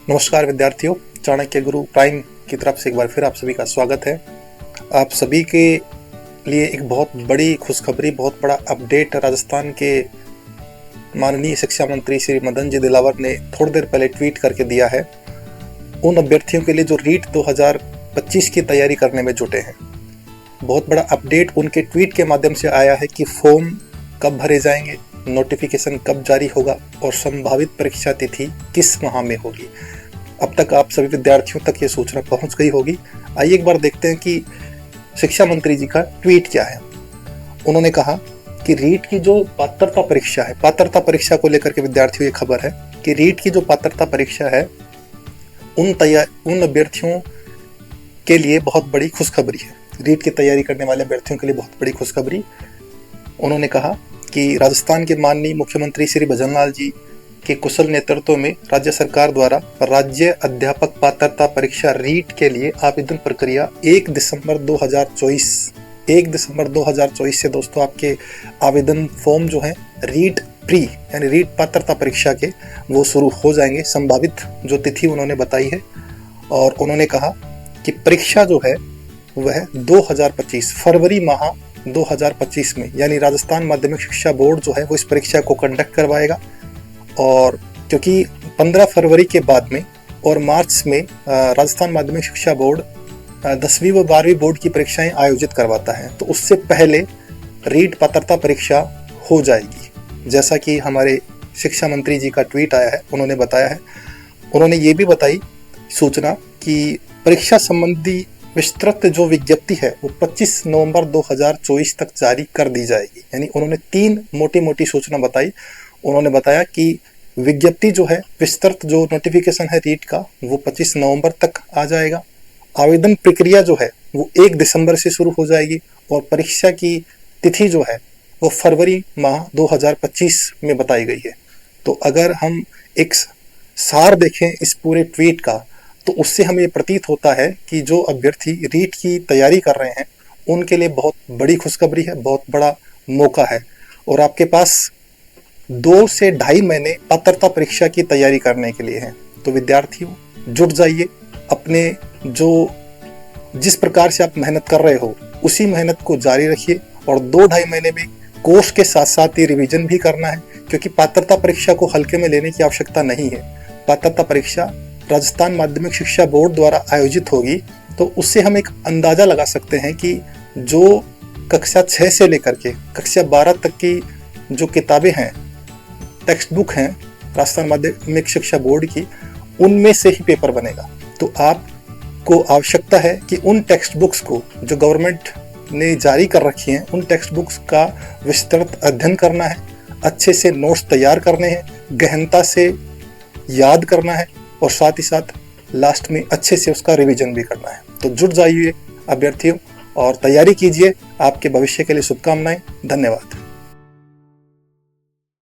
नमस्कार विद्यार्थियों, चाणक्य गुरु प्राइम की तरफ से एक बार फिर आप सभी का स्वागत है। आप सभी के लिए एक बहुत बड़ी खुशखबरी, बहुत बड़ा अपडेट राजस्थान के माननीय शिक्षा मंत्री श्री मदन जी दिलावर ने थोड़ी देर पहले ट्वीट करके दिया है। उन अभ्यर्थियों के लिए जो रीट 2025 की तैयारी करने में जुटे हैं, बहुत बड़ा अपडेट उनके ट्वीट के माध्यम से आया है कि फॉर्म कब भरे जाएंगे, नोटिफिकेशन कब जारी होगा और संभावित परीक्षा तिथि किस माह में होगी। अब तक आप सभी विद्यार्थियों तक ये सूचना पहुंच गई होगी। आइए एक बार देखते हैं कि शिक्षा मंत्री जी का ट्वीट क्या है। उन्होंने कहा कि रीट की जो पात्रता परीक्षा है, पात्रता परीक्षा को लेकर के विद्यार्थियों ये खबर है कि रीट की जो पात्रता परीक्षा है उन अभ्यर्थियों के लिए बहुत बड़ी खुशखबरी है। रीट की तैयारी करने वाले अभ्यर्थियों के लिए बहुत बड़ी खुशखबरी। उन्होंने कहा कि राजस्थान के माननीय मुख्यमंत्री श्री भजनलाल जी के कुशल नेतृत्व में राज्य सरकार द्वारा राज्य अध्यापक पात्रता परीक्षा रीट के लिए आवेदन प्रक्रिया 1 दिसंबर 2024 से दोस्तों आपके आवेदन फॉर्म जो है रीट प्री यानी रीट पात्रता परीक्षा के वो शुरू हो जाएंगे। संभावित जो तिथि उन्होंने बताई है और उन्होंने कहा कि परीक्षा जो है वह 2025 फरवरी माह 2025 में यानी राजस्थान माध्यमिक शिक्षा बोर्ड जो है वो इस परीक्षा को कंडक्ट करवाएगा। और क्योंकि 15 फरवरी के बाद में और मार्च में राजस्थान माध्यमिक शिक्षा बोर्ड 10वीं व 12वीं बोर्ड की परीक्षाएं आयोजित करवाता है, तो उससे पहले रीट पात्रता परीक्षा हो जाएगी। जैसा कि हमारे शिक्षा मंत्री जी का ट्वीट आया है, उन्होंने बताया है। उन्होंने ये भी बताई सूचना कि परीक्षा संबंधी विस्तृत जो विज्ञप्ति है वो 25 नवंबर 2024 तक जारी कर दी जाएगी। यानी उन्होंने 3 मोटी मोटी सूचना बताई। उन्होंने बताया कि विज्ञप्ति जो है, विस्तृत जो नोटिफिकेशन है रीट का, वो 25 नवंबर तक आ जाएगा। आवेदन प्रक्रिया जो है वो 1 दिसंबर से शुरू हो जाएगी और परीक्षा की तिथि जो है वो फरवरी माह 2025 में बताई गई है। तो अगर हम एक सार देखें इस पूरे ट्वीट का, तो उससे हमें ये प्रतीत होता है कि जो अभ्यर्थी रीट की तैयारी कर रहे हैं उनके लिए बहुत बड़ी खुशखबरी है, बहुत बड़ा मौका है। और आपके पास 2 से ढाई महीने पात्रता परीक्षा की तैयारी करने के लिए हैं। तो विद्यार्थियों जुट जाइए, अपने जिस प्रकार से आप मेहनत कर रहे हो उसी मेहनत को जारी रखिए और 2-ढाई महीने में कोर्स के साथ साथ ये रिवीजन भी करना है, क्योंकि पात्रता परीक्षा को हल्के में लेने की आवश्यकता नहीं है। पात्रता परीक्षा राजस्थान माध्यमिक शिक्षा बोर्ड द्वारा आयोजित होगी, तो उससे हम एक अंदाजा लगा सकते हैं कि जो कक्षा 6 से लेकर के कक्षा 12 तक की जो किताबें हैं, टेक्स्ट बुक हैं राजस्थान माध्यमिक शिक्षा बोर्ड की, उनमें से ही पेपर बनेगा। तो आपको आवश्यकता है कि उन टेक्स्ट बुक्स को जो गवर्नमेंट ने जारी कर रखी हैं, उन टेक्स्ट बुक्स का विस्तृत अध्ययन करना है, अच्छे से नोट्स तैयार करने हैं, गहनता से याद करना है और साथ ही साथ लास्ट में अच्छे से उसका रिवीजन भी करना है। तो जुट जाइए अभ्यर्थियों और तैयारी कीजिए। आपके भविष्य के लिए शुभकामनाएं। धन्यवाद।